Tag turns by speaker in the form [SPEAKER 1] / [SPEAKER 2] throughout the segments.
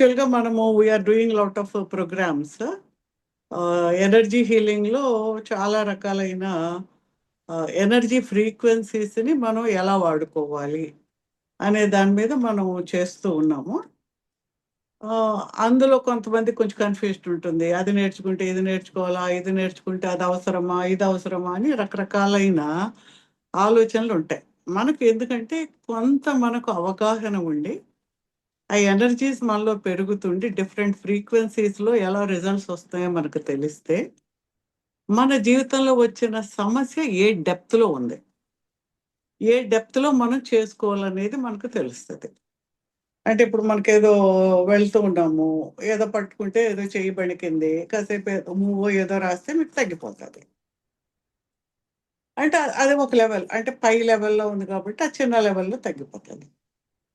[SPEAKER 1] యాక్చువల్‌గా మనము we are doing lot of programs. Energy హీలింగ్‌లో చాలా రకాలైన ఎనర్జీ ఫ్రీక్వెన్సీస్‌ని మనం ఎలా వాడుకోవాలి అనే దాని మీద మనం చేస్తూ ఉన్నాము. అందులో కొంతమందికి కొంచెం కన్‌ఫ్యూజన్ ఉంటుంది. అది నేర్చుకుంటే ఇది నేర్చుకోవాలా? ఇది నేర్చుకుంటే అది అవసరమా? ఇది అవసరమా? అని రకరకాలైన ఆలోచనలుంటాయి. మనకు ఎందుకంటే కొంత మనకు అవగాహన ఉండి, ఆ ఎనర్జీస్ మనలో పెరుగుతుండి డిఫరెంట్ ఫ్రీక్వెన్సీస్‌లో ఎలా రిజల్ట్స్ వస్తాయో మనకు తెలిస్తే, మన జీవితంలో వచ్చిన సమస్య ఏ డెప్త్‌లో ఉంది? ఏ డెప్త్‌లో మనం చేసుకోవాలనేది మనకు తెలుస్తది. అంటే ఇప్పుడు మనకేదో వెళ్తూ ఉన్నాము. ఏదో పట్టుకుంటే ఏదో చెయ్యి బెణికింది. కాసేపు మూవో ఏదో రాస్తే మీకు తగ్గిపోతది. అంటే అది ఒక లెవెల్. అంటే పై లెవెల్‌లో ఉంది కాబట్టి, ఆ చిన్న లెవెల్‌లో తగ్గిపోతది.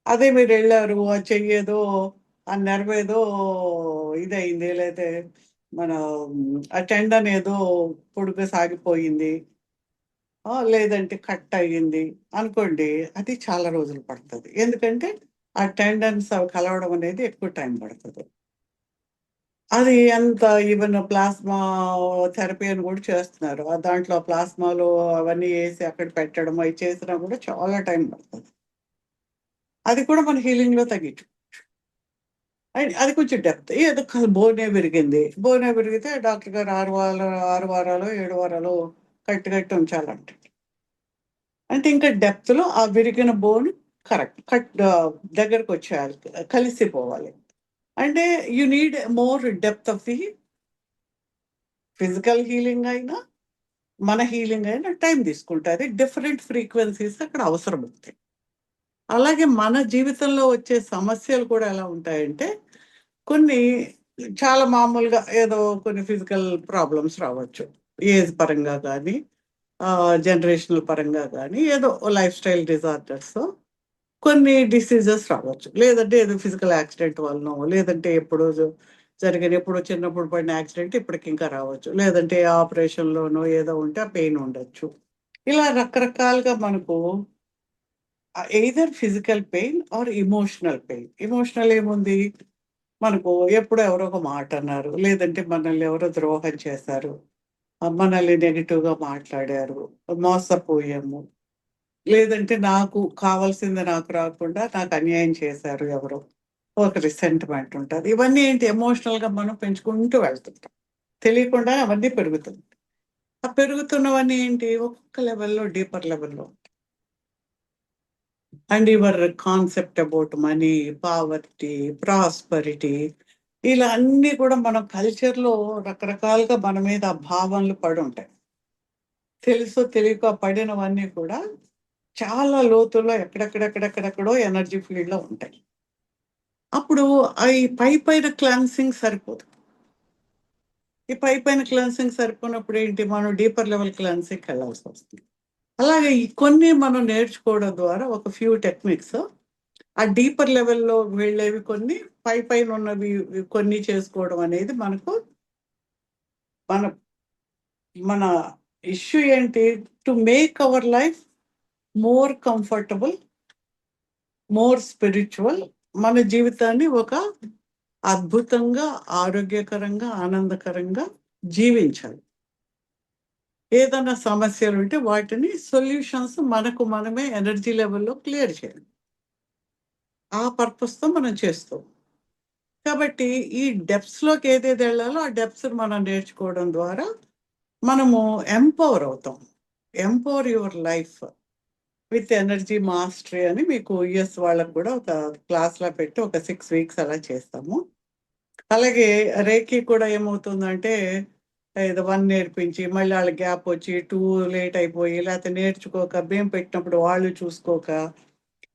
[SPEAKER 1] అదే మీరెళ్లారు, ఆ చెయ్యేదో, ఆ నెర్వేదో ఇదయింది. లేతే మన ఆ టెండన్ ఏదో పొడుగ్గా సాగిపోయింది. లేదంటే కట్ అయ్యింది అనుకోండి. అది చాలా రోజులు పడతది. ఎందుకంటే, ఆ టెండన్స్ అవి కలవడం అనేది ఎక్కువ టైం పడతది. అది ఎంత ఈవెన్ ప్లాస్మా థెరపీ అని కూడా చేస్తున్నారు. దాంట్లో ప్లాస్మాలో అవన్నీ ఏసి అక్కడ పెట్టడం అయి చేసినా కూడా చాలా టైం పడతది. అది కూడా మన హీలింగ్‌లో తగ్గించు. అది కొంచెం డెప్త్. ఏదో బోనే విరిగింది. బోనే విరిగితే డాక్టర్ గారు 6 వారాలో, 7 వారాలో కట్టి ఉంచాలంటారు. అంటే ఇంకా డెప్త్‌లో ఆ విరిగిన బోన్ దగ్గరకొచ్చేయాలి. కలిసిపోవాలి. అంటే you need more depth of the physical healing అయినా, మన హీలింగ్ అయినా టైం తీసుకుంటది. డిఫరెంట్ ఫ్రీక్వెన్సీస్ అక్కడ అవసరమవుతాయి. అలాగే మన జీవితంలో వచ్చే సమస్యలు కూడా ఎలా ఉంటాయంటే, కొన్ని చాలా మామూలుగా ఏదో కొన్ని ఫిజికల్ ప్రాబ్లమ్స్ రావచ్చు. ఏజ్ పరంగా గానీ, జనరేషనల్ పరంగా గానీ, ఏదో లైఫ్ స్టైల్ డిజార్డర్స్, కొన్ని డిసీజెస్ రావచ్చు. లేదంటే ఏదో ఫిజికల్ యాక్సిడెంట్ వలనో, లేదంటే ఎప్పుడో చిన్నప్పుడు పడిన యాక్సిడెంట్ ఇప్పటికింకా రావచ్చు. లేదంటే ఆపరేషన్‌లోనో ఏదో ఉంటే ఆ పెయిన్ ఉండొచ్చు. ఇలా రకరకాలుగా మనకు either physical pain or emotional pain. Emotional ఏముంది? మనకు ఎప్పుడో ఎవరో ఒక మాట అన్నారు. లేదంటే మనల్ని ఎవరో ద్రోహం చేశారు. మనల్ని నెగెటివ్‌గా మాట్లాడారు. మోసపోయాము. లేదంటే నాకు కావాల్సింది నాకు రాకుండా నాకు అన్యాయం చేశారు ఎవరో. ఒక రిసెంటిమెంట్ ఉంటది. ఇవన్నీ ఏంటి ఎమోషనల్‌గా మనం పెంచుకుంటూ వెళ్తుంటాం. తెలియకుండా అవన్నీ పెరుగుతుంది. ఆ పెరుగుతున్నవన్నీ ఏంటి ఒక్కొక్క లెవెల్‌లో డీపర్ లెవెల్‌లో and your concept about money, poverty, prosperity ఇలా అన్నీ కూడా మన కల్చర్‌లో రకరకాలుగా మన మీద ఆ భావనలు పడుంటాయి. తెలుసో తెలియకో పడినవన్నీ కూడా చాలా లోతుల్లో ఎక్కడెక్కడెక్కడెక్కడెక్కడో ఎనర్జీ ఫీల్డ్‌లో ఉంటాయి. అప్పుడు ఈ పైన క్లెన్సింగ్ సరిపోదు. ఈ పైన క్లెన్సింగ్ సరిపోనప్పుడు ఏంటి మనం డీపర్ లెవెల్ క్లెన్సింగ్‌కెళ్ళాల్సొస్తుంది. అలాగే ఈ కొన్ని మనం నేర్చుకోవడం ద్వారా ఒక ఫ్యూ టెక్నిక్స్ ఆ డీపర్ లెవెల్‌లో వెళ్ళేవి కొన్ని, పైనున్నవి కొన్ని చేసుకోవడం అనేది మనకు మన మన ఇష్యూ ఏంటి? To make our life more comfortable, more spiritual మన జీవితాన్ని ఒక అద్భుతంగా, ఆరోగ్యకరంగా, ఆనందకరంగా జీవించాలి. ఏదన్నా సమస్యలుంటే వాటిని సొల్యూషన్స్ మనకు మనమే ఎనర్జీ లెవెల్‌లో క్లియర్ చేయాలి. ఆ పర్పస్‌తో మనం చేస్తాం. కాబట్టి ఈ డెప్త్స్‌లోకి ఏదేదెళ్ళాలో ఆ డెప్త్స్‌ని మనం నేర్చుకోవడం ద్వారా మనము ఎంపవర్ అవుతాం. Empower your life with energy mastery అని మీకు యూఎస్ వాళ్ళకి కూడా ఒక క్లాస్‌లా పెట్టి ఒక 6 వీక్స్ అలా చేస్తాము. అలాగే రేకి కూడా ఏమవుతుందంటే ఏదో 1 నేర్పించి మళ్ళీ ఆళ్ళకి గ్యాప్ వచ్చి 2 లేట్ అయిపోయి లేకపోతే నేర్చుకోక మేము పెట్టినప్పుడు వాళ్ళు చూసుకోక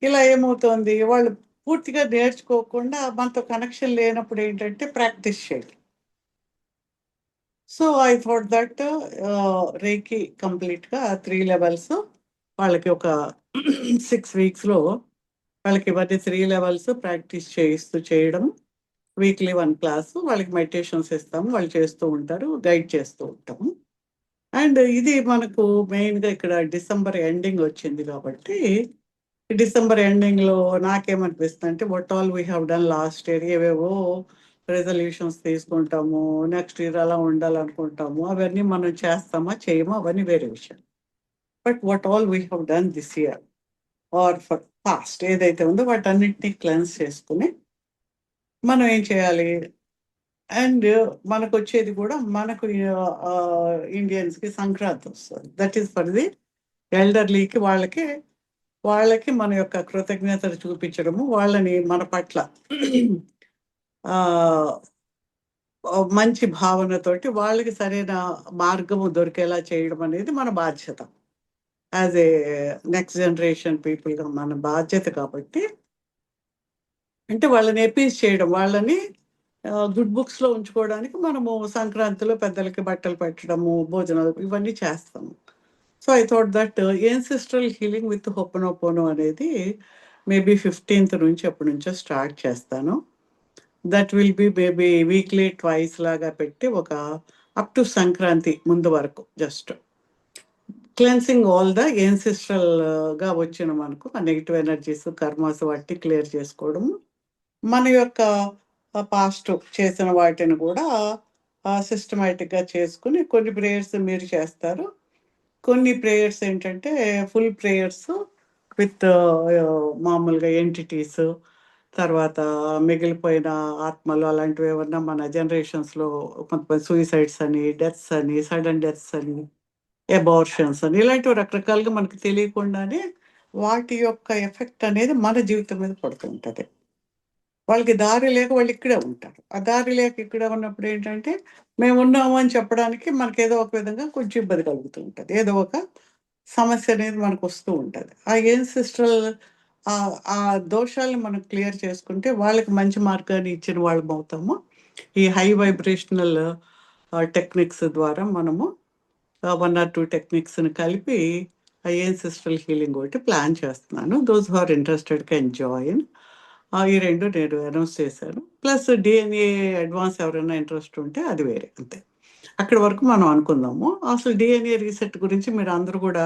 [SPEAKER 1] ఇలా ఏమవుతోంది వాళ్ళు పూర్తిగా నేర్చుకోకుండా మనతో కనెక్షన్ లేనప్పుడు ఏంటంటే ప్రాక్టీస్ చేయాలి. సో, ఐ థాట్ దట్ రేకి కంప్లీట్‌గా 3 లెవెల్స్ వాళ్ళకి ఒక 6 వీక్స్‌లో వాళ్ళకి ఇవన్నీ 3 లెవెల్స్ ప్రాక్టీస్ చేయడం. వీక్లీ 1 క్లాసు వాళ్ళకి మెడిటేషన్స్ ఇస్తాము. వాళ్ళు చేస్తూ ఉంటారు. గైడ్ చేస్తూ ఉంటాము. అండ్ ఇది మనకు మెయిన్‌గా ఇక్కడ డిసెంబర్ ఎండింగ్ వచ్చింది కాబట్టి డిసెంబర్ ఎండింగ్‌లో నాకేమనిపిస్తుందంటే what all we have done last year ఏవేవో రిజల్యూషన్స్ తీసుకుంటాము. నెక్స్ట్ ఇయర్ అలా ఉండాలనుకుంటాము. అవన్నీ మనం చేస్తామా? చేయమా? అవన్నీ వేరే విషయం. But what all we have done this year are for past ఏదైతే ఉందో వాటన్నిటిని క్లెన్స్ చేసుకొని మనం ఏం చేయాలి? అండ్ మనకొచ్చేది కూడా మనకు ఇండియన్స్‌కి సంక్రాంతి వస్తది. దట్ ఈస్ ఫర్ ది ఎల్డర్లీకి వాళ్ళకి మన యొక్క కృతజ్ఞతలు చూపించడము, వాళ్ళని మన పట్ల ఆహ్, మంచి భావనతోటి వాళ్ళకి సరైన మార్గము దొరికేలా చేయడం అనేది మన బాధ్యత. యాస్ ఏ నెక్స్ట్ జనరేషన్ పీపుల్‌గా మన బాధ్యత కాబట్టి, అంటే వాళ్ళని అపీజ్ చేయడం, వాళ్ళని గుడ్ బుక్స్‌లో ఉంచుకోవడానికి మనము సంక్రాంతిలో పెద్దలకి బట్టలు పెట్టడము, భోజనాలు ఇవన్నీ చేస్తాము. So, I thought that ancestral healing with ho'oponopono అనేది మేబీ 15థ్ నుంచి ఎప్పటినుంచో స్టార్ట్ చేస్తాను. That will be maybe weekly twice లాగా పెట్టి ఒక అప్ టు సంక్రాంతి ముందు వరకు జస్ట్ క్లెన్సింగ్ ఆల్ ద ఏన్సెస్ట్రల్‌గా వచ్చిన మనకు ఆ నెగెటివ్ ఎనర్జీస్, కర్మాస్ వాటిని క్లియర్ చేసుకోవడము. మన యొక్క పాస్ట్ చేసిన వాటిని కూడా సిస్టమాటిక్‌గా చేసుకొని కొన్ని ప్రేయర్స్ మీరు చేస్తారు. కొన్ని ప్రేయర్స్ ఏంటంటే ఫుల్ ప్రేయర్స్ విత్ మామూలుగా ఎంటిటీస్, తర్వాత మిగిలిపోయిన ఆత్మలు అలాంటివి ఏమన్నా మన జనరేషన్స్‌లో కొంతమంది సూసైడ్స్ అని, డెత్స్ అని, సడెన్ డెత్స్ అని, అబార్షన్స్ అని ఇలాంటివి రకరకాలుగా మనకు తెలియకుండానే వాటి యొక్క ఎఫెక్ట్ అనేది మన జీవితం మీద పడుతూ ఉంటది. వాళ్ళకి దారి లేక వాళ్ళు ఇక్కడే ఉంటారు. ఆ దారి లేక ఇక్కడే ఉన్నప్పుడు ఏంటంటే, మేమున్నాము అని చెప్పడానికి మనకేదో ఒక విధంగా కొంచెం ఇబ్బంది కలుగుతూ ఉంటది. ఏదో ఒక సమస్య అనేది మనకొస్తూ ఉంటది. ఆ ఏన్సెస్ట్రల్ ఆ దోషాల్ని మనం క్లియర్ చేసుకుంటే వాళ్ళకి మంచి మార్గాన్ని ఇచ్చిన వాళ్ళమవుతాము. ఈ హై వైబ్రేషనల్ టెక్నిక్స్ ద్వారా మనము 1 ఆర్ 2 టెక్నిక్స్‌ని కలిపి ఏన్సెస్ట్రల్ హీలింగ్ ఒకటి ప్లాన్ చేస్తున్నాను. Those who are interested can join. ఈ 2 నేను అనౌన్స్ చేశాను. ప్లస్ డీఎన్ఏ అడ్వాన్స్ ఎవరైనా ఇంట్రెస్ట్ ఉంటే అది వేరే అంతే. అక్కడి వరకు మనం అనుకుందాము. అసలు డీఎన్ఏ రీసెట్ గురించి మీరందరూ కూడా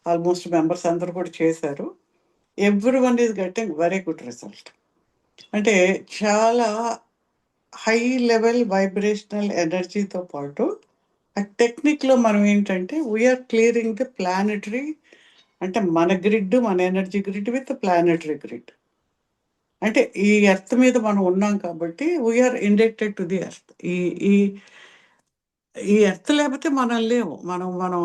[SPEAKER 1] ఆల్‌మోస్ట్ మెంబర్స్ అందరూ కూడా చేశారు. Everyone is getting very good result. అంటే చాలా హై లెవెల్ వైబ్రేషనల్ ఎనర్జీతో పాటు ఆ టెక్నిక్‌లో మనం ఏంటంటే వీఆర్ క్లియరింగ్ ది ప్లానెటరీ, అంటే మన గ్రిడ్, మన energy grid with planetary grid. అంటే ఈ ఎర్త్ మీద మనం ఉన్నాం కాబట్టి we are indebted to the earth. ఈ ఈ ఈ ఎర్త్ లేకపోతే మనం లేము. మనం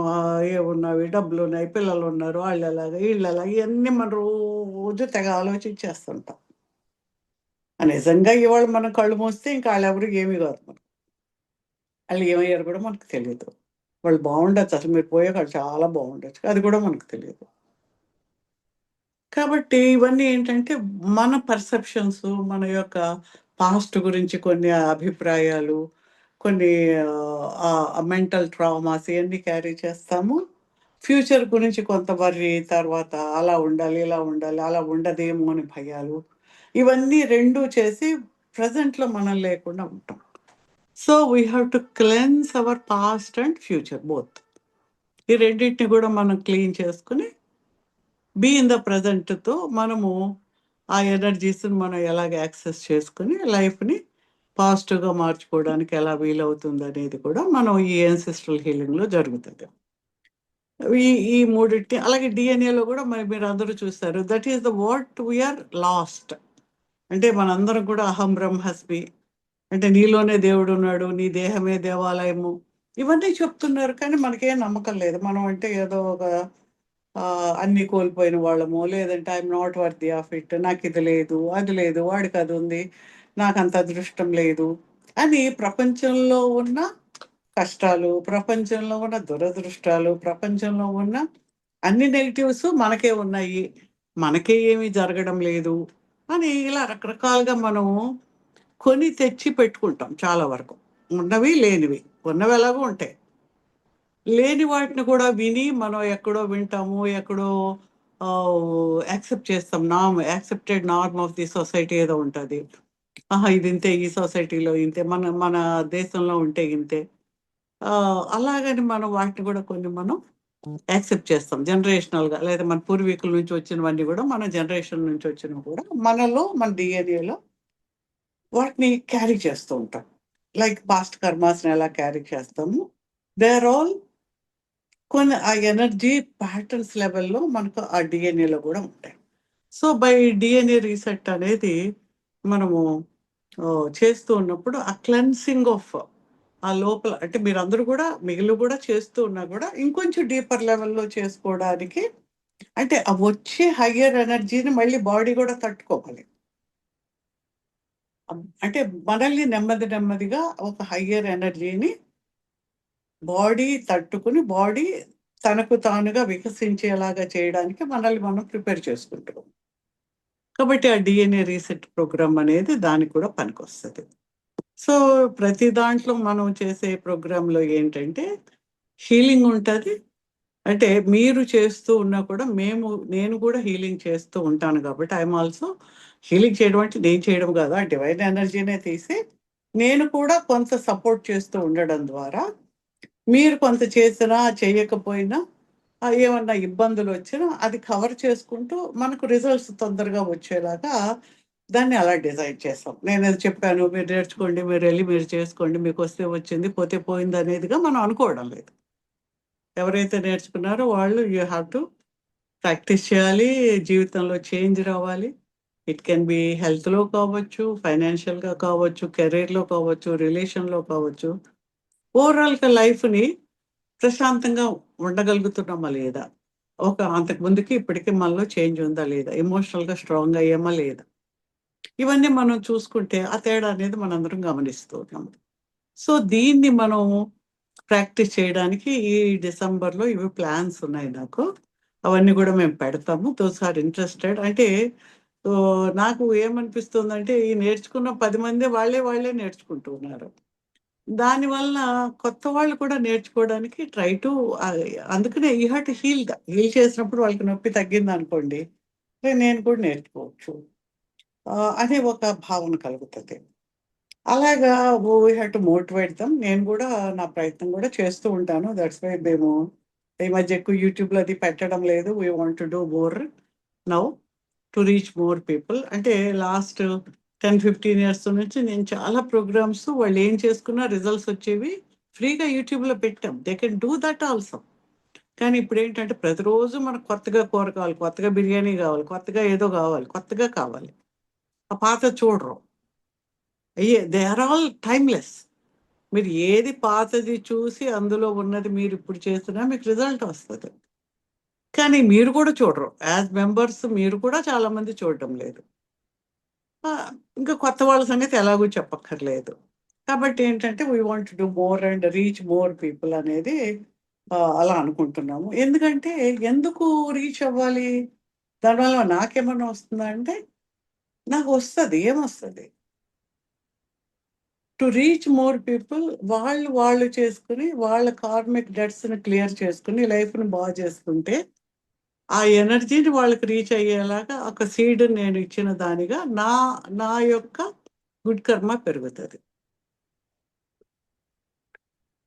[SPEAKER 1] ఏవున్నవి, డబ్బులున్నాయి, పిల్లలున్నారు, ఆళ్ళెలాగా, ఈళ్ళెలాగా ఇయన్నీ మనం రోజు తెగ ఆలోచించేస్తుంటాం. నిజంగా ఇవాళ మనం కళ్ళు మూస్తే ఇంక ఆళ్ళెవరు ఏమీ గాదు మనకు. ఆళ్ళు ఏమయ్యారో కూడా మనకు తెలీదు. వాళ్ళు బావుండొచ్చు. అసలు మీరు పోయాక ఆళ్ళు చాలా బావుండొచ్చు. అది కూడా మనకు తెలీదు. కాబట్టి ఇవన్నీ ఏంటంటే మన పర్సెప్షన్స్, మన యొక్క పాస్ట్ గురించి కొన్ని అభిప్రాయాలు, కొన్ని మెంటల్ ట్రామాస్ ఇయన్నీ క్యారీ చేస్తాము. ఫ్యూచర్ గురించి కొంత వర్రీ, తర్వాత అలా ఉండాలి, ఇలా ఉండాలి, అలా ఉండదేమో అని భయాలు. ఇవన్నీ 2 చేసి ప్రెజెంట్‌లో మనం లేకుండా ఉంటాం. So, we have to cleanse our past and future both. ఈ రెండిటిని కూడా మనం క్లీన్ చేసుకొని బీ ఇన్ ద ప్రెజెంట్‌తో మనము ఆ ఎనర్జీస్‌ని మనం ఎలాగ యాక్సెస్ చేసుకొని లైఫ్‌ని పాజిటివ్‌గా మార్చుకోవడానికి ఎలా వీలవుతుందనేది కూడా మనం ఈ యాన్సెస్ట్రల్ హీలింగ్‌లో జరుగుతది. ఈ ఈ మూడిటిని అలాగే డీఎన్ఏలో కూడా మరి మీరందరూ చూసారు. That is the what we are lost. అంటే మనందరం కూడా అహం బ్రహ్మస్మి. అంటే నీలోనే దేవుడున్నాడు. నీ దేహమే దేవాలయము. ఇవన్నీ చెప్తున్నారు. కానీ మనకేం నమ్మకం లేదు. మనం అంటే ఏదో ఒక అన్నీ కోల్పోయిన వాళ్ళమో, లేదంటే I'm not worthy of it. నాకిది లేదు, అది లేదు, వాడికదుంది, నాకంత అదృష్టం లేదు అని ప్రపంచంలో ఉన్న కష్టాలు, ప్రపంచంలో ఉన్న దురదృష్టాలు, ప్రపంచంలో ఉన్న అన్ని నెగెటివ్స్ మనకే ఉన్నాయి. మనకే ఏమీ జరగడం లేదు అని ఇలా రకరకాలుగా మనము కొని తెచ్చి పెట్టుకుంటాం చాలా వరకు. ఉన్నవి, లేనివి. ఉన్నవి ఎలాగో ఉంటాయి. లేని వాటిని కూడా విని మనం ఎక్కడో వింటాము. ఎక్కడో యాక్సెప్ట్ చేస్తాం. Accepted norm of the society ఏదో ఉంటది. ఆహా! ఇదింతే, ఈ సొసైటీలో ఇంతే, మన మన దేశంలో ఉంటే ఇంతే. అలాగని మనం వాటిని కూడా కొన్ని మనం యాక్సెప్ట్ చేస్తాం జనరేషనల్గా, లేదా మన పూర్వీకుల నుంచి వచ్చినవన్నీ కూడా మన జనరేషన్ నుంచి వచ్చినవి కూడా మనలో మన డిఎన్ఏలో వాటిని క్యారీ చేస్తూ ఉంటాం. లైక్ పాస్ట్ కర్మాస్ని ఎలా క్యారీ చేస్తాము, దే ఆర్ ఆల్ కొన్ని ఆ ఎనర్జీ ప్యాటర్న్స్ లెవెల్లో మనకు ఆ డిఎన్ఏలో కూడా ఉంటాయి. సో బై డిఎన్ఏ రీసెట్ అనేది మనము చేస్తూ ఉన్నప్పుడు ఆ క్లెన్సింగ్ ఆఫ్ ఆ లోపల, అంటే మీరందరూ కూడా మిగిలి కూడా చేస్తూ ఉన్నా కూడా ఇంకొంచెం డీపర్ లెవెల్లో చేసుకోవడానికి, అంటే ఆ వచ్చే హయ్యర్ ఎనర్జీని మళ్ళీ బాడీ కూడా తట్టుకోవాలి. అంటే మనల్ని నెమ్మది నెమ్మదిగా ఒక హయ్యర్ ఎనర్జీని బాడీ తట్టుకుని, బాడీ తనకు తానుగా వికసించేలాగా చేయడానికి మనల్ని మనం ప్రిపేర్ చేసుకుంటాం. కాబట్టి ఆ డిఎన్ఏ రీసెట్ ప్రోగ్రామ్ అనేది దానికి కూడా పనికొస్తుంది. సో ప్రతి దాంట్లో మనం చేసే ప్రోగ్రాంలో ఏంటంటే హీలింగ్ ఉంటుంది. అంటే మీరు చేస్తూ ఉన్నా కూడా నేను కూడా హీలింగ్ చేస్తూ ఉంటాను కాబట్టి ఐఎమ్ ఆల్సో హీలింగ్ చేయడం అంటే నేను చేయడం కాదు, ఆ డివైన్ ఎనర్జీనే తీసి నేను కూడా కొంత సపోర్ట్ చేస్తూ ఉండడం ద్వారా మీరు కొంత చేసినా చేయకపోయినా ఏమన్నా ఇబ్బందులు వచ్చినా అది కవర్ చేసుకుంటూ మనకు రిజల్ట్స్ తొందరగా వచ్చేలాగా దాన్ని అలా డిజైన్ చేస్తాం. నేను అది చెప్పాను, మీరు నేర్చుకోండి, మీరు వెళ్ళి మీరు చేసుకోండి, మీకు వస్తే వచ్చింది, పోతే పోయింది అనేదిగా మనం అనుకోవడం లేదు. ఎవరైతే నేర్చుకున్నారో వాళ్ళు యూ హ్యావ్ టు ప్రాక్టీస్ చేయాలి, జీవితంలో చేంజ్ రావాలి. ఇట్ కెన్ బి హెల్త్లో కావచ్చు, ఫైనాన్షియల్గా కావచ్చు, కెరీర్లో కావచ్చు, రిలేషన్లో కావచ్చు. ఓవరాల్గా లైఫ్ని ప్రశాంతంగా ఉండగలుగుతున్నామా లేదా, ఒక అంతకు ముందుకి ఇప్పటికీ మనలో చేంజ్ ఉందా లేదా, ఎమోషనల్గా స్ట్రాంగ్ అయ్యామా లేదా, ఇవన్నీ మనం చూసుకుంటే ఆ తేడా అనేది మనందరం గమనిస్తూ ఉన్నాం. సో దీన్ని మనం ప్రాక్టీస్ చేయడానికి ఈ డిసెంబర్లో ఇవి ప్లాన్స్ ఉన్నాయి నాకు. అవన్నీ కూడా మేము పెడతాము. Those are interested. అంటే నాకు ఏమనిపిస్తుందంటే ఈ నేర్చుకున్న 10 మంది వాళ్ళే నేర్చుకుంటూ ఉన్నారు. దానివల్ల కొత్త వాళ్ళు కూడా నేర్చుకోవడానికి ట్రై టు అందుకనే యూ హ్యావ్ టు హీల్ చేసినప్పుడు వాళ్ళకి నొప్పి తగ్గిందనుకోండి, నేను కూడా నేర్చుకోవచ్చు అనే ఒక భావన కలుగుతుంది. అలాగా we have to motivate them. నేను కూడా నా ప్రయత్నం కూడా చేస్తూ ఉంటాను. దట్స్ వై మేము ఈ మధ్య ఎక్కువ యూట్యూబ్‌లో అది పెట్టడం లేదు. We want to do more now to reach more people. అంటే లాస్ట్ 10, 15 ఇయర్స్ నుంచి నేను చాలా ప్రోగ్రామ్స్ వాళ్ళు ఏం చేసుకున్నా రిజల్ట్స్ వచ్చేవి ఫ్రీగా యూట్యూబ్‌లో పెట్టాం. They can do that also. కానీ ఇప్పుడేంటంటే ప్రతిరోజు మనకు కొత్తగా కూర కావాలి, కొత్తగా బిర్యానీ కావాలి, కొత్తగా ఏదో కావాలి, కొత్తగా కావాలి. ఆ పాతది చూడరు. They are all timeless. మీరు ఏది పాతది చూసి అందులో ఉన్నది మీరు ఇప్పుడు చేసినా మీకు రిజల్ట్ వస్తది. కానీ మీరు కూడా చూడరు. యాజ్ మెంబర్స్ మీరు కూడా చాలా మంది చూడడం లేదు. ఇంకా కొత్త వాళ్ళ సంగతి ఎలాగో చెప్పక్కర్లేదు. కాబట్టి ఏంటంటే we want to do more and reach more people అనేది అలా అనుకుంటున్నాము. ఎందుకంటే ఎందుకు రీచ్ అవ్వాలి? దానివల్ల నాకేమన్నా వస్తుందా అంటే నాకు వస్తది. ఏమొస్తది? టు రీచ్ మోర్ పీపుల్ వాళ్ళు చేసుకొని వాళ్ళ కార్మిక్ డెట్స్‌ని క్లియర్ చేసుకొని లైఫ్‌ని చేసుకుంటే, ఆ ఎనర్జీని వాళ్ళకి రీచ్ అయ్యేలాగా ఒక సీడ్ నేను ఇచ్చిన దానిగా నా యొక్క గుడ్ కర్మ పెరుగుతది.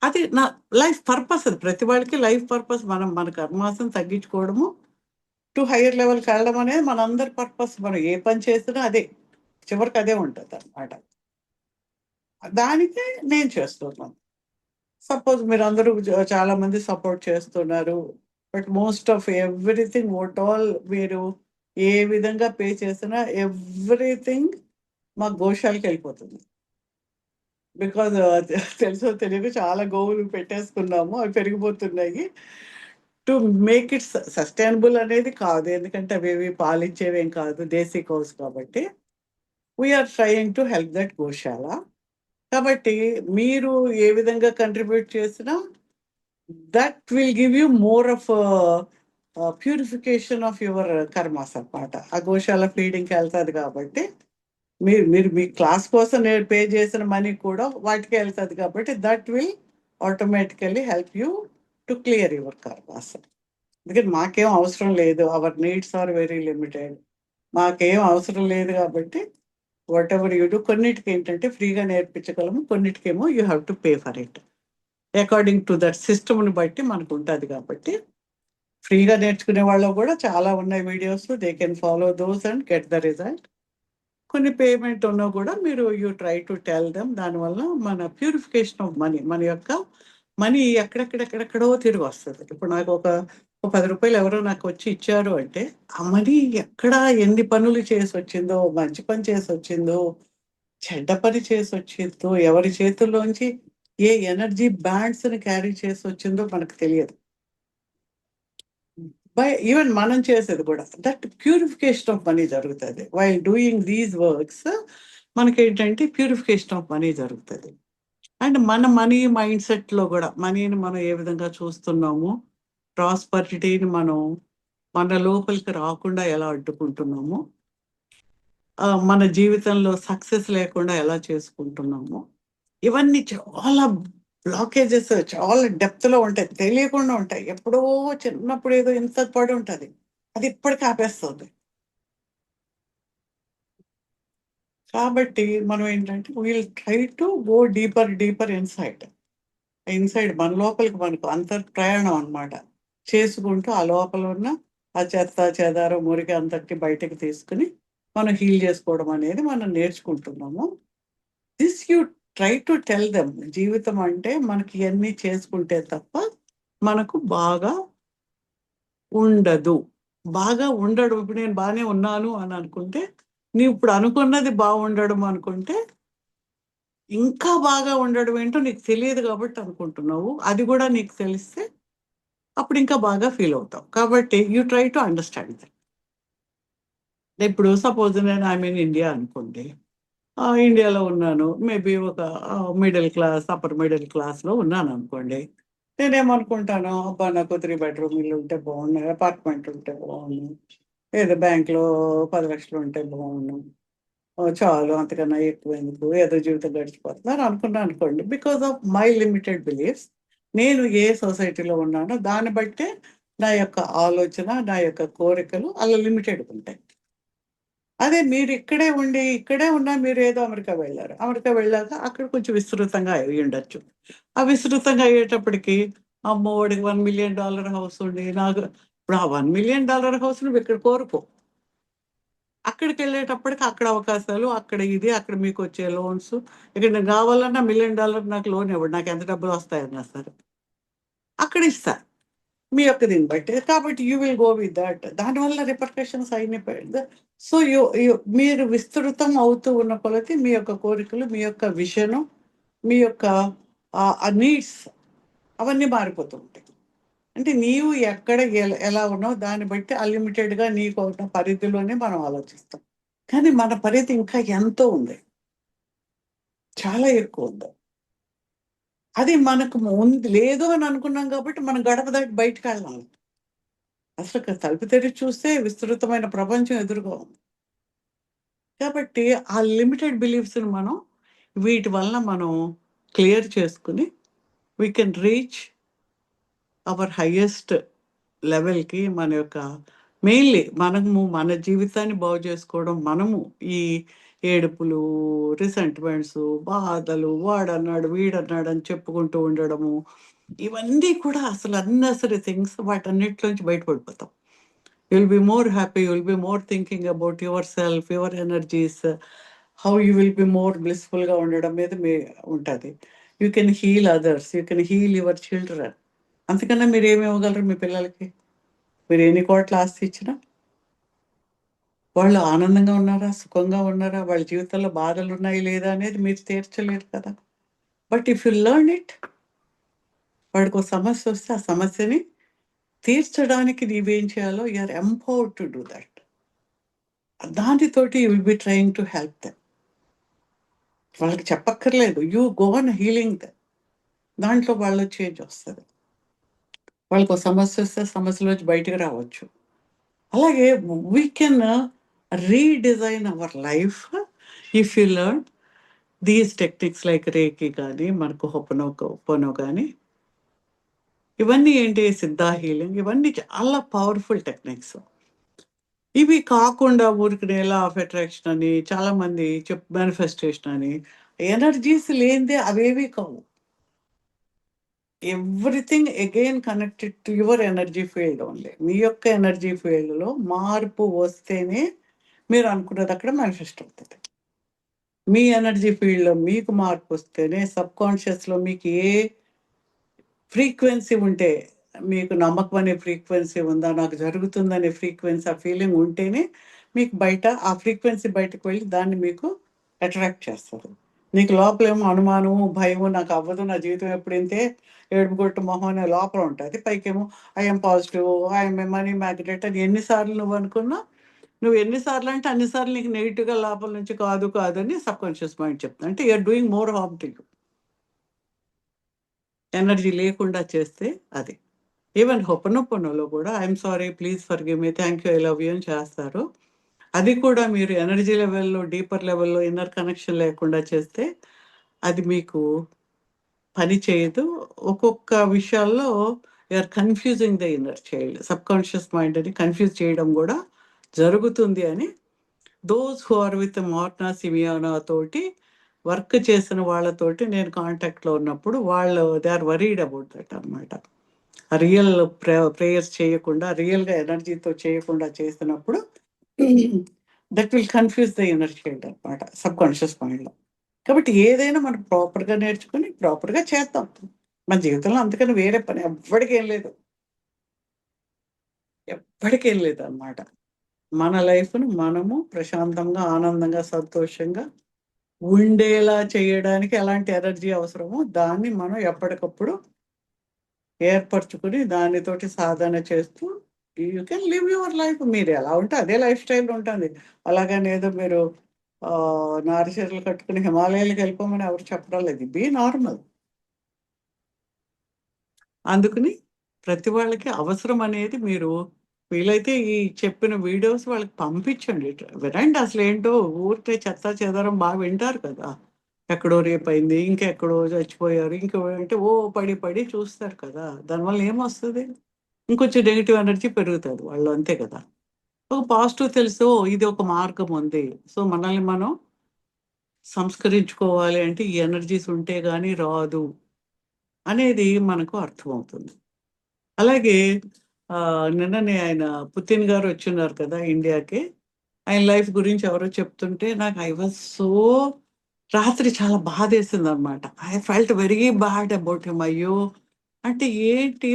[SPEAKER 1] అది నా లైఫ్ పర్పస్ అది. ప్రతి వాళ్ళకి లైఫ్ పర్పస్ మన కర్మాసం తగ్గించుకోవడము, టు హైయర్ లెవెల్‌కెళ్ళడం అనేది మనందరి పర్పస్. మనం ఏ పని చేసినా అదే. చివరికి అదే ఉంటదనమాట. దానికే నేను చేస్తున్నాను. సపోజ్ మీరందరూ చాలా మంది సపోర్ట్ చేస్తున్నారు. But most of everything what all మీరు ఏ విధంగా పే చేసినా ఎవ్రీథింగ్ మా గోశాలకెళ్ళిపోతుంది. బికాజ్ తెలుసో తెలియకో చాలా గోవులు పెట్టేసుకున్నాము. అవి పెరిగిపోతున్నాయి. టు మేక్ ఇట్ సస్టైనబుల్ అనేది కాదు. ఎందుకంటే అవేవి పాలిచ్చేవేం కాదు. దేశీ కౌస్ కాబట్టి. We are trying to help that goshala. కాబట్టి మీరు ఏ విధంగా కంట్రిబ్యూట్ చేసినా that will give you more of purification of your karmas అనమాట. ఆ గోశాల ఫీడింగ్‌కి ఎళ్తది కాబట్టి, మీరు మీరు మీ క్లాస్ కోసం నేను పే చేసిన మనీ కూడా వాటికే ఎళ్తది కాబట్టి, that will automatically help you to clear your karmas. ఎందుకంటే మాకేం అవసరం లేదు. Our needs are very limited. మాకేం అవసరం లేదు కాబట్టి, వాటెవర్ యూ డూ కొన్నిటికేంటంటే ఫ్రీగా నేర్పించగలము. కొన్నిటికేమో you have to pay for it. According to that సిస్టమ్‌ని బట్టి మనకుంటది కాబట్టి ఫ్రీగా నేర్చుకునే వాళ్ళు కూడా చాలా ఉన్నాయి videos. They can follow those and get the result. కొన్ని పేమెంట్ ఉన్నా కూడా మీరు you try to tell them. దానివల్ల మన ప్యూరిఫికేషన్ ఆఫ్ మనీ, మన యొక్క మనీ ఎక్కడెక్కడెక్కడెక్కడో తిరిగి వస్తుంది. ఇప్పుడు నాకు ఒక ₹10 ఎవరో నాకు వచ్చి ఇచ్చారు అంటే, ఆ మనీ ఎక్కడ ఎన్ని పనులు చేసి వచ్చిందో, మంచి పని చేసి వచ్చిందో, చెడ్డ పని చేసి వచ్చిందో, ఎవరి చేతుల్లోంచి ఏ ఎనర్జీ బ్యాండ్స్ని క్యారీ చేసి వచ్చిందో మనకు తెలియదు. బై ఈవెన్ మనం చేసేది కూడా దట్ ప్యూరిఫికేషన్ ఆఫ్ మనీ జరుగుతుంది. వైల్ డూయింగ్ దీస్ వర్క్స్ మనకేంటంటే ప్యూరిఫికేషన్ ఆఫ్ మనీ జరుగుతుంది. అండ్ మన మనీ మైండ్ సెట్లో కూడా మనీని మనం ఏ విధంగా చూస్తున్నాము, ప్రాస్పరిటీని మనం మన లోపలికి రాకుండా ఎలా అడ్డుకుంటున్నాము, మన జీవితంలో సక్సెస్ లేకుండా ఎలా చేసుకుంటున్నాము, ఇవన్నీ చాలా బ్లాకేజెస్ చాలా డెప్త్లో ఉంటాయి, తెలియకుండా ఉంటాయి. ఎప్పుడో చిన్నప్పుడు ఏదో ఇంత పడి ఉంటుంది, అది ఇప్పటికీ ఆపేస్తుంది. కాబట్టి మనం ఏంటంటే we'll try to go deeper deeper inside. Inside మన లోపలికి మనకు ప్రయాణం అన్నమాట. చేసుకుంటూ ఆ లోపల ఉన్న ఆ చెత్త చెదారం మురికి అంతటి బయటకు తీసుకుని మనం హీల్ చేసుకోవడం అనేది మనం నేర్చుకుంటున్నాము. This you try to tell them. జీవితం అంటే మనకి ఇవన్నీ చేసుకుంటే తప్ప మనకు బాగా ఉండదు. బాగా ఉండడు. ఇప్పుడు నేను బాగానే ఉన్నాను అని అనుకుంటే, నీవు ఇప్పుడు అనుకున్నది బాగుండడం అనుకుంటే, ఇంకా బాగా ఉండడం ఏంటో నీకు తెలియదు కాబట్టి అనుకుంటున్నావు. అది కూడా నీకు తెలిస్తే అప్పుడు ఇంకా బాగా ఫీల్ అవుతావు. కాబట్టి you try to understand that. ఇప్పుడు సపోజ్ నేను ఐ మీన్ ఇండియా అనుకోండి. ఇండియాలో ఉన్నాను. మేబీ ఒక మిడిల్ క్లాస్, అప్పర్ మిడిల్ క్లాస్‌లో ఉన్నాననుకోండి. నేనేమనుకుంటాను, అబ్బా! నాకు 3 బెడ్‌రూమ్ ఇల్లు ఉంటే బాగుండు, అపార్ట్మెంట్ ఉంటే బాగుండు, ఏదో బ్యాంక్‌లో 10,00,000 ఉంటే బాగుండు. చాలు అంతకన్నా ఎక్కువెందుకు, ఏదో జీవితం గడిచిపోతుంది అని అనుకున్నాననుకోండి. Because of my limited beliefs. నేను ఏ సొసైటీలో ఉన్నానో దాన్ని బట్టే నా యొక్క ఆలోచన, నా యొక్క కోరికలు అలా లిమిటెడ్‌గా ఉంటాయి. అదే మీరు ఇక్కడే ఉండి, ఇక్కడే ఉన్నా మీరేదో అమెరికా వెళ్లారు. అమెరికా వెళ్ళాక అక్కడ కొంచెం విస్తృతంగా అయ్యుండొచ్చు. ఆ విస్తృతంగా అయ్యేటప్పటికి, అమ్మో! వాడికి $1,000,000 హౌస్ ఉంది. నాకు ఇప్పుడు ఆ $1,000,000 హౌస్ నువ్విక్కడ కోరుకో. అక్కడికెళ్ళేటప్పటికి అక్కడ అవకాశాలు, అక్కడ ఇది, అక్కడ మీకొచ్చే లోన్స్. ఇక్కడ నేను కావాలన్నా $1,000,000 నాకు లోన్ ఇవ్వడు. నాకెంత డబ్బులొస్తాయన్నా సరే. అక్కడ ఇస్తా. మీ యొక్క దీన్ని బట్టి. కాబట్టి you will go with that. దానివల్ల రిపర్కషన్స్ అయినాయి సో, యు యు మీరు విస్తృతం అవుతూ ఉన్న కొలది మీ యొక్క కోరికలు, మీ యొక్క విషను, మీ యొక్క నీడ్స్ అవన్నీ మారిపోతూ ఉంటాయి. అంటే నీవు ఎక్కడ ఎలా ఉన్నావో దాన్ని బట్టి అన్‌లిమిటెడ్‌గా నీకు ఉన్న పరిధిలోనే మనం ఆలోచిస్తాం. కానీ మన పరిధి ఇంకా ఎంతో ఉంది. చాలా ఎక్కువుంది. అది మనకు లేదు అని అనుకున్నాం కాబట్టి మనం గడప దాటి బయటికెళ్ళాం. అసలు తలుపు తెరిచి చూస్తే విస్తృతమైన ప్రపంచం ఎదురుగా ఉంది. కాబట్టి ఆ లిమిటెడ్ బిలీఫ్స్‌ని మనం వీటి వలన మనం క్లియర్ చేసుకొని we can reach our highest లెవెల్‌కి మన యొక్క మెయిన్‌లీ మనము మన జీవితాన్ని బాగు చేసుకోవడం, మనము ఈ ఏడుపులు, రిసెంటిమెంట్సు, బాధలు, వాడన్నాడు, వీడన్నాడు అని చెప్పుకుంటూ ఉండడము, ఇవన్నీ కూడా అసలు అన్నెసరీ థింగ్స్. వాటన్నిటిలోంచి బయటపడిపోతాం. You will be more happy, you will be more thinking about your self, your energies, how you will be more బ్లిస్‌ఫుల్‌గా ఉండడం మీద ఉంటది. You can heal others, you can heal your children. అంతకన్నా మీరేమి ఇవ్వగలరు మీ పిల్లలకి? మీరు ఎన్ని కోట్ల ఆస్తి ఇచ్చినా? వాళ్ళు ఆనందంగా ఉన్నారా? సుఖంగా ఉన్నారా? వాళ్ళ జీవితంలో బాధలున్నాయి లేదా అనేది మీరు తీర్చలేరు కదా! But if you learn it, వాడికో సమస్యొస్తే ఆ సమస్యని తీర్చడానికి నీవేం చేయాలో you are empowered to do that. దానితోటి you will be trying to help them. వాళ్ళకి చెప్పక్కర్లేదు. You go on healing them. దాంట్లో వాళ్ళలో చేంజ్ వస్తది. వాళ్ళకో సమస్యొస్తే సమస్యలోంచి బయటికి రావచ్చు. అలాగే we can redesign our life if you learn these techniques like reiki కానీ, మనకు హొపోనో కానీ, ఇవన్నీ ఏంటి సిద్ధా హీలింగ్, ఇవన్నీ చాలా పవర్‌ఫుల్ టెక్నిక్స్. ఇవి కాకుండా ఊరికనే లా ఆఫ్ అట్రాక్షన్ అని చాలామంది మేనిఫెస్టేషన్ అని ఎనర్జీస్ లేనిదే అవేవి కావు. Everything again connected to your energy field only. మీ యొక్క ఎనర్జీ ఫీల్డ్‌లో మార్పు వస్తేనే మీరు అనుకున్నది అక్కడ మేనిఫెస్ట్ అవుతది. మీ ఎనర్జీ ఫీల్డ్‌లో మీకు మార్పొస్తేనే సబ్‌కాన్షియస్‌లో మీకు ఏ ఫ్రీక్వెన్సీ ఉంటే, మీకు నమ్మకం అనే ఫ్రీక్వెన్సీ ఉందా, నాకు జరుగుతుందనే ఫ్రీక్వెన్సీ, ఆ ఫీలింగ్ ఉంటేనే మీకు బయట ఆ ఫ్రీక్వెన్సీ బయటకు వెళ్ళి దాన్ని మీకు అట్రాక్ట్ చేస్తది. నీకు లోపలేమో అనుమానము, భయము, నాకు అవ్వదు, నా జీవితం ఎప్పుడు ఇంతే, ఏడుపుగొట్టు మొహం అనే లోపల ఉంటది. పైకేమో I am positive, I am a money magnet అని ఎన్ని సార్లు నువ్వు అనుకున్నా, నువ్వు ఎన్ని సార్లు అంటే అన్ని సార్లు నీకు నెగెటివ్‌గా లోపల నుంచి కాదు, కాదు అని సబ్‌కాన్షియస్ మైండ్ చెప్తుంది. అంటే you are doing more harm to you. Energy లేకుండా చేస్తే అది. ఈవెన్ హొపోనొపోనోలో కూడా I am sorry, please forgive me, thank you, I love you అని చేస్తారు. అది కూడా మీరు ఎనర్జీ లెవెల్‌లో, డీపర్ లెవెల్‌లో ఇన్నర్ కనెక్షన్ లేకుండా చేస్తే అది మీకు పని చేయదు. ఒక్కొక్క విషయాల్లో you are confusing the inner child. Subconscious మైండ్‌ని కన్‌ఫ్యూజ్ చేయడం గూడా జరుగుతుంది అని those who are with Morrnah Simeona తోటి వర్క్ చేసిన వాళ్ళతోటి నేను కాంటాక్ట్‌లో ఉన్నప్పుడు వాళ్ళు they are worried about that అనమాట. రియల్ ప్రేయర్స్ చేయకుండా, రియల్‌గా ఎనర్జీతో చేయకుండా చేసినప్పుడు that will confuse the inner child అనమాట సబ్‌కాన్షియస్ మైండ్‌లో. కాబట్టి ఏదైనా మనం ప్రాపర్‌గా నేర్చుకొని ప్రాపర్‌గా చేద్దాం. మన జీవితంలో అంతకని వేరే పని ఎవ్వడికేం లేదు. ఎవ్వడికేం లేదనమాట. మన లైఫ్‌ని మనము ప్రశాంతంగా, ఆనందంగా, సంతోషంగా ఉండేలా చేయడానికి ఎలాంటి ఎనర్జీ అవసరమో దాన్ని మనం ఎప్పటికప్పుడు ఏర్పరచుకొని దానితోటి సాధన చేస్తూ you can live your life. మీరు ఎలా ఉంటే అదే లైఫ్ స్టైల్ ఉంటుంది. అలాగని ఏదో మీరు నారి చీరలు కట్టుకొని హిమాలయాలకు వెళ్ళిపోమని ఎవరు చెప్పడం లేదు. Be normal. అందుకని ప్రతి వాళ్ళకి అవసరం అనేది మీరు వీలైతే ఈ చెప్పిన వీడియోస్ వాళ్ళకి పంపించండి. వినండి అసలేంటో, ఊరికే చెత్తా చెదారం బాగా వింటారు కదా! ఎక్కడో రేపయింది, ఇంకెక్కడో చచ్చిపోయారు, ఇంకో అంటే ఓ పడి పడి చూస్తారు కదా! దానివల్ల ఏమొస్తది? ఇంకొంచెం నెగెటివ్ ఎనర్జీ పెరుగుతది వాళ్ళు, అంతే కదా! ఒక పాజిటివ్ తెలుసు, ఓహ్! ఇది ఒక మార్గం ఉంది. సో, మనల్ని మనం సంస్కరించుకోవాలి అంటే ఈ ఎనర్జీస్ ఉంటే గాని రాదు అనేది మనకు అర్థమవుతుంది. అలాగే నిన్ననే ఆయన పుతిన్ గారు వచ్చున్నారు కదా ఇండియాకి. ఆయన లైఫ్ గురించి ఎవరో చెప్తుంటే నాకు ఐ వాస్ సో, రాత్రి చాలా బాధేసిందనమాట. I felt very bad about him. అయ్యో! అంటే ఏంటి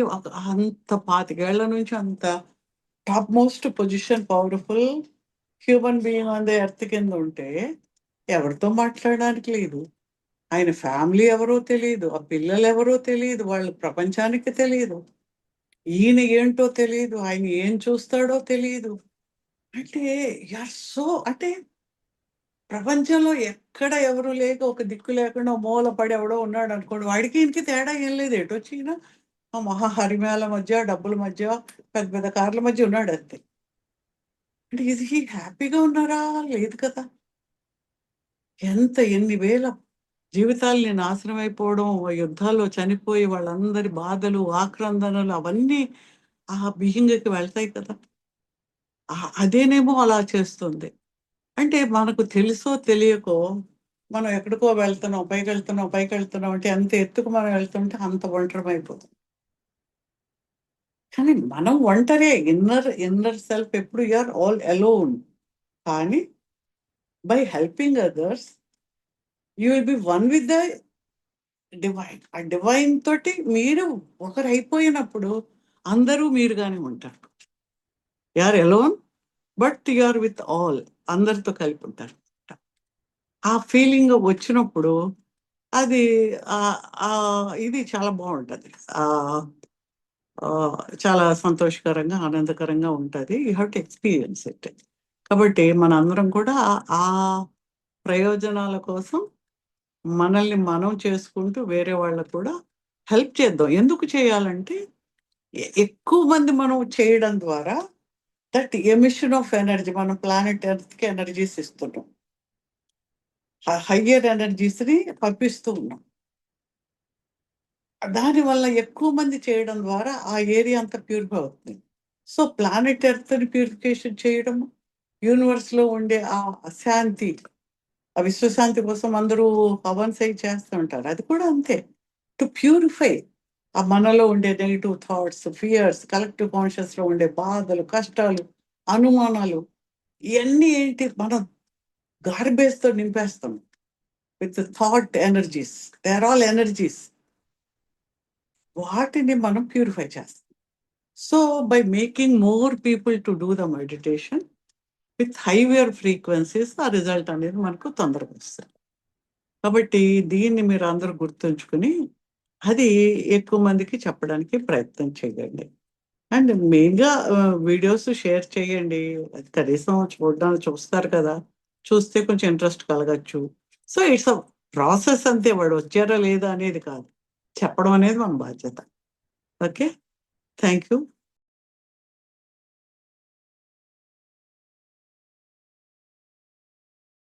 [SPEAKER 1] అంత 25 ఏళ్ల నుంచి అంత top most position, powerful human being on the earth కింద ఉంటే, ఎవరితో మాట్లాడడానికి లేదు. ఆయన ఫ్యామిలీ ఎవరో తెలీదు. ఆ పిల్లలెవరో తెలీదు. వాళ్ళు ప్రపంచానికి తెలీదు. ఈయన ఏంటో తెలీదు. ఆయన ఏం చూస్తాడో తెలీదు. అంటే యూ ఆర్ సో, అంటే ప్రపంచంలో ఎక్కడ ఎవరు లేక ఒక దిక్కు లేకుండా ఓ మూల పడి ఎవడో ఉన్నాడనుకోండి. వాడికి ఈయనకి తేడా ఏం లేదు. ఎటొచ్చిన ఆ మహా హరిమేల మధ్య, డబ్బుల మధ్య, పెద్ద పెద్ద కార్ల మధ్య ఉన్నాడంతే. అంటే ఈజ్ హి హ్యాపీగా ఉన్నారా? లేదు కదా! ఎన్ని వేల జీవితాల్ని నాశనం అయిపోవడం, యుద్ధాల్లో చనిపోయి వాళ్ళందరి బాధలు, ఆక్రందనలు అవన్నీ ఆ బీయింగ్‌కి వెళ్తాయి కదా! అదేనేమో అలా చేస్తుంది. అంటే మనకు తెలుసో తెలియకో మనం ఎక్కడికో వెళ్తున్నాం, పైకెళ్తున్నాం, పైకెళ్తున్నాం అంటే ఎంత ఎత్తుకు మనం వెళ్తుంటే అంత ఒంటరిమైపోతాం. కానీ మనం ఒంటరే. ఇన్నర్ సెల్ఫ్ ఎప్పుడు యూ ఆర్ ఆల్ అలోన్. కానీ by helping others you will be one with the divine. ఆ డివైన్ తోటి మీరు ఒకరైపోయినప్పుడు అందరూ మీరుగానే ఉంటారు. You are alone but you are with all. అందరితో కలిపి ఉంటారు. ఆ ఫీలింగ్ వచ్చినప్పుడు అది ఇది చాలా బావుంటది. ఆహ్, చాలా సంతోషకరంగా, ఆనందకరంగా ఉంటది. You have to experience it. కాబట్టి మనందరం కూడా ఆ ప్రయోజనాల కోసం మనల్ని మనం చేసుకుంటూ వేరే వాళ్ళకి కూడా హెల్ప్ చేద్దాం. ఎందుకు చేయాలంటే ఎక్కువ మంది మనం చేయడం ద్వారా దట్ ఎమిషన్ ఆఫ్ ఎనర్జీ మనం ప్లానెట్ ఎర్త్‌కి ఎనర్జీస్ ఇస్తున్నాం. హయ్యర్ ఎనర్జీస్‌ని పంపిస్తూ ఉన్నాం. దానివల్ల ఎక్కువ మంది చేయడం ద్వారా ఆ ఏరియా అంతా ప్యూరిఫై అవుతుంది. సో, ప్లానెట్ ఎర్త్‌ని ప్యూరిఫికేషన్ చేయడము, యూనివర్స్‌లో ఉండే ఆ శాంతి, ఆ విశ్వశాంతి కోసం అందరూ హవన్స్ అయి చేస్తూ ఉంటారు. అది కూడా అంతే. To purify. ఆ మనలో ఉండే నెగిటివ్ థాట్స్, ఫియర్స్, కలెక్టివ్ కాన్షియస్‌లో ఉండే బాధలు, కష్టాలు, అనుమానాలు ఇయన్నీ ఏంటి మనం గార్బేజ్‌తో నింపేస్తాం. With thought energies. They are all energies. వాటిని మనం ప్యూరిఫై చేస్తాం. So, by making more people to do the meditation with higher frequencies ఆ రిజల్ట్ అనేది మనకు తొందరగా వస్తుంది. కాబట్టి దీన్ని మీరు అందరూ గుర్తుంచుకుని అది ఎక్కువ మందికి చెప్పడానికి ప్రయత్నం చేయండి. అండ్ మెయిన్‌గా వీడియోస్ షేర్ చేయండి. అది కనీసం చూస్తారు కదా! చూస్తే కొంచెం ఇంట్రెస్ట్ కలగచ్చు. సో, ఇట్స్ ఎ ప్రాసెస్ అంతే. వాడు వచ్చారా లేదా అనేది కాదు. చెప్పడం అనేది మన బాధ్యత. ఓకే. Thank you.